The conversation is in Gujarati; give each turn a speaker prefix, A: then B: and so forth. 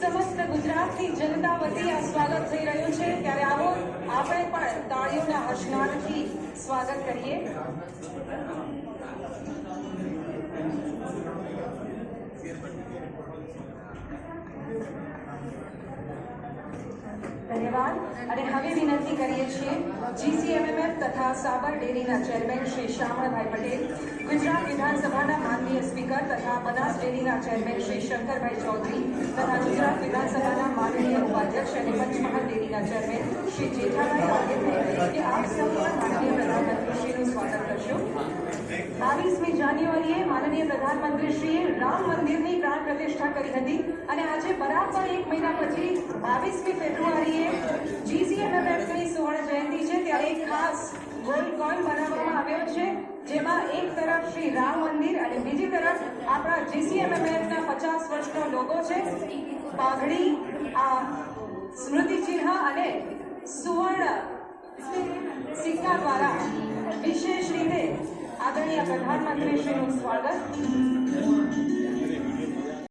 A: સમસ્ત ગુજરાતની જનતા વતી આ સ્વાગત થઈ રહ્યું છે, ત્યારે આવો આપણે પણ તાળીઓના હર્ષનાદથી સ્વાગત કરીએ. ધન્યવાદ. અને હવે વિનંતી કરીએ છીએ GCMMF તથા સાબર ડેરીના ચેરમેન શ્રી શામળભાઈ પટેલ, ગુજરાત વિધાનસભાના માનનીય સ્પીકર તથા બનાસ ડેરીના ચેરમેન શ્રી શંકરભાઈ ચૌધરી તથા ગુજરાત વિધાનસભાના માનનીય ઉપાધ્યક્ષ અને પંચમહાલ ડેરીના ચેરમેન શ્રી જેઠાભાઈ રાગેરને કે આપ સૌ પણ માનનીય પ્રધાનમંત્રીશ્રીનું સ્વાગત કરશો. 22મી જાન્યુઆરીએ માનનીય પ્રધાનમંત્રીશ્રીએ રામ મંદિરની પ્રાણ પ્રતિષ્ઠા કરી હતી અને આજે બરાબર 1 મહિના પછી 22મી ફેબ્રુઆરીએ GCMMFની સુવર્ણ જયંતિ છે, ત્યારે એક ખાસ ગોલ્ડ કોઈન બનાવવામાં આવ્યો છે, જેમાં એક તરફ શ્રી રામ મંદિર અને બીજી તરફ આપણા GCMMFના 50 વર્ષનો લોગો છે, પાઘડી, આ સ્મૃતિ ચિહ્ન અને સુવર્ણ સિક્કા દ્વારા વિશેષ રીતે આદરણીય પ્રધાનમંત્રીશ્રીનું સ્વાગત.